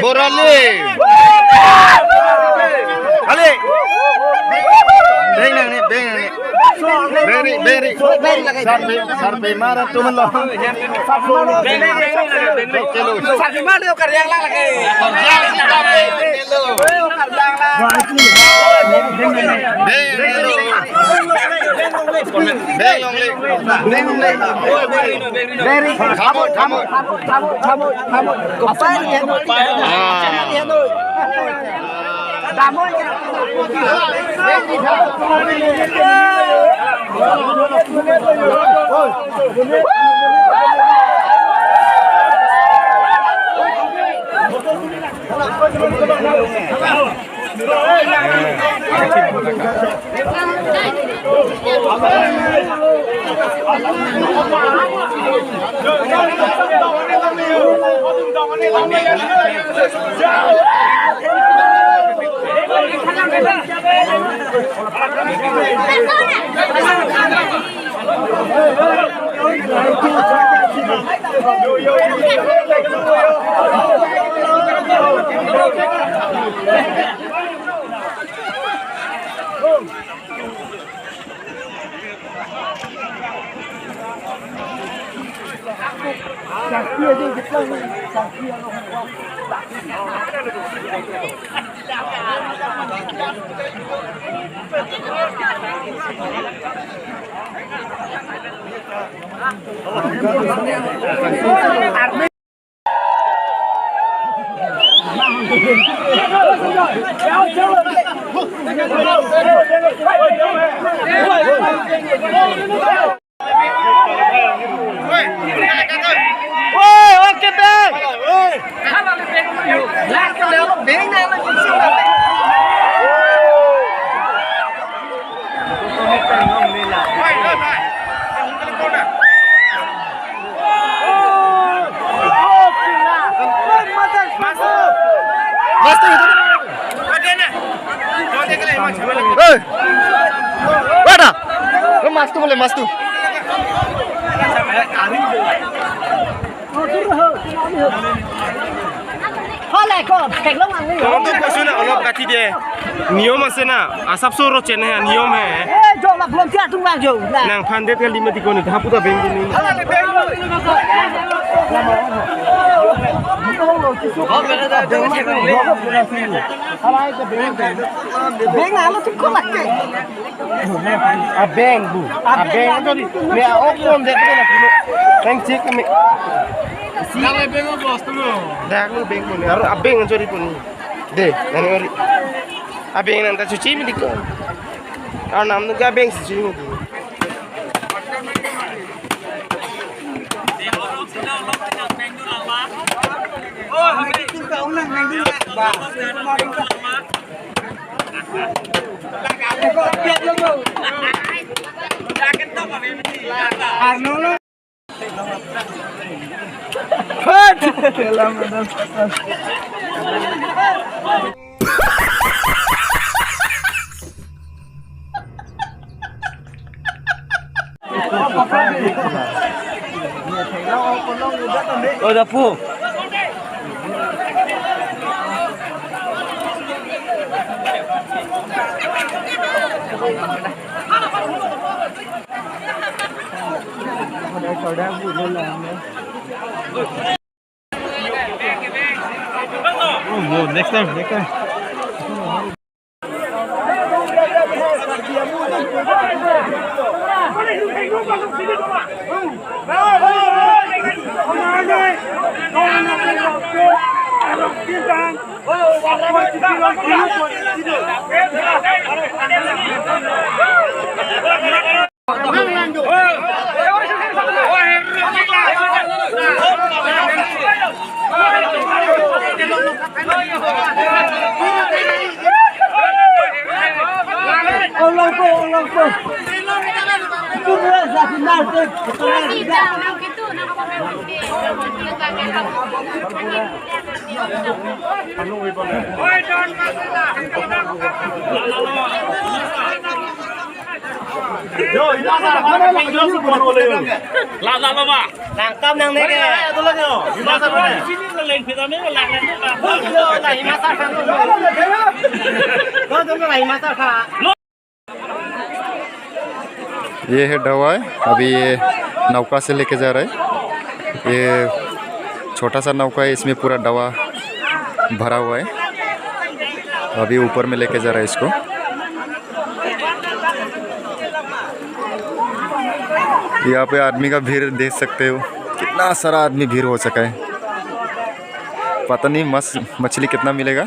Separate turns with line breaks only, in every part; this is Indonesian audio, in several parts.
Borale. Ale. Beng nih. Beri. Sarbe marah tuh melo.
Sarbe marah tuh kerjaan lagi.
Mas tuh.
Untuk kusuh nak olok kati dia. Niom masih na. Asap suruh cene niom he. Nang pandet kali 5 ni. Hapu dah bengki ni. Abeng bu. Abeng tu ni. Ni oknum dia tu nak kilo. Beng cek kami. Dah beng bos tu. Dah lu beng pun. Harus abeng curi pun. Deh, nani ori. Abeng nanti cuci mi diko. Kalau nam tu abeng cuci mi diko. Oh, dapur. Oh, next time.
Yo, ina sa mana lang yo su bono le.
La la la ba.
Lang kam nang nege.
Ito lang yo. Ina sa mana.
Sini na lang kita me la la.
Yo, la himasa kha. Ko तुम la himasa kha.
ये है डवा है। अभी ये नौका से लेके जा रहा है। ये छोटा सा नौका है, इसमें पूरा डवा भरा हुआ है। अभी ऊपर में लेके जा रहा है इसको। यहाँ पे आदमी का भीड़ देख सकते हो, कितना सारा आदमी भीड़ हो सका है। पता नहीं मछली कितना मिलेगा,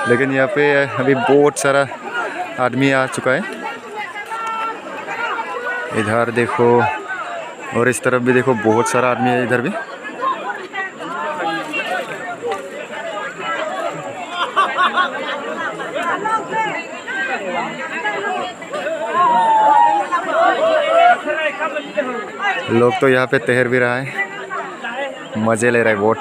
लेकिन यहाँ पे अभी बहुत सारा आदमी आ चुका है। इधर देखो और इस तरफ भी देखो, बहुत सारा आदमी है इधर भी। लोग तो यहाँ पे तैर भी रहा है, मज़े ले रहा है बोट।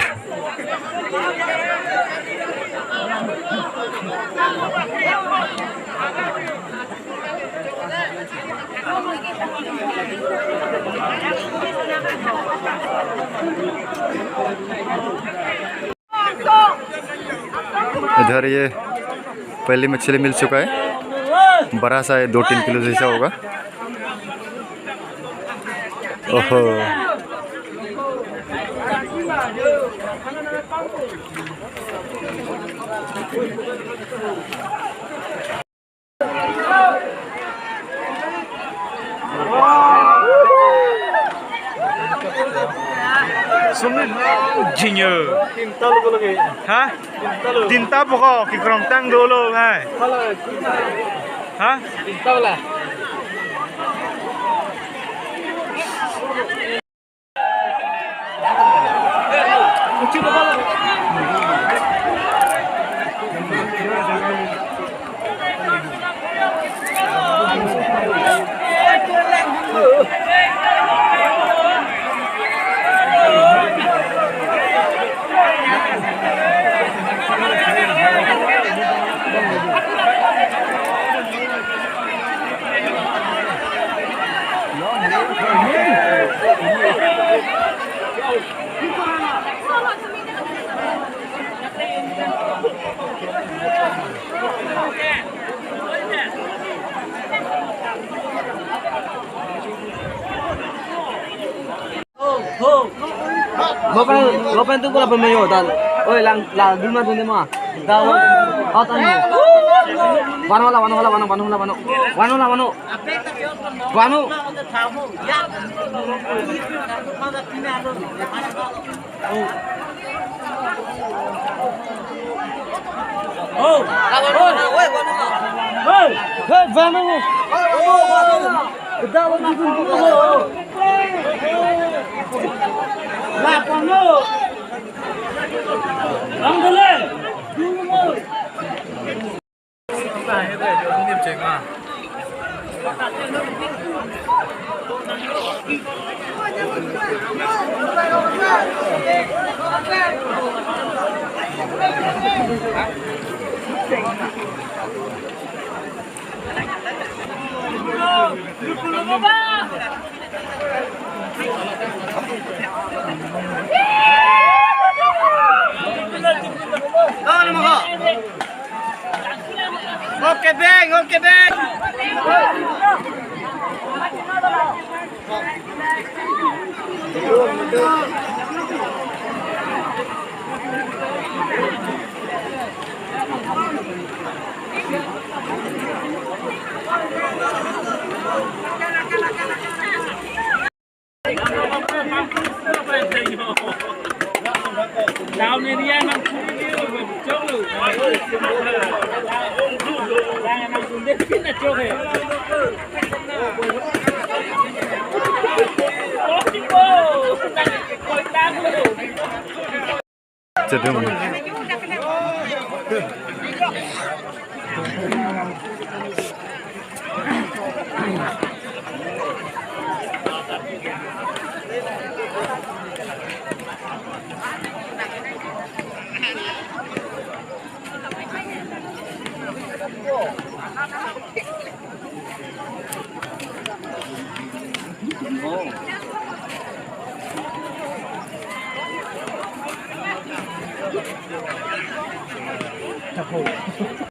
इधर ये पहली मछली मिल चुका है, बड़ा सा है, 2-3 किलो जैसा होगा। ओहो,
Jinyo. Tinta lo lagi. Hah? Tinta pokok ki kerontang dulu hai. Hah? Tinta lah.
Gopen tu pula pemayo dan. Oi lang duma tu dema. Dah. Atan. Wano. Oh. Hey, Vanu. Dah lagi tu. Lapano. Angale.
Okay, bang. Down in the end, I'm
Tahu.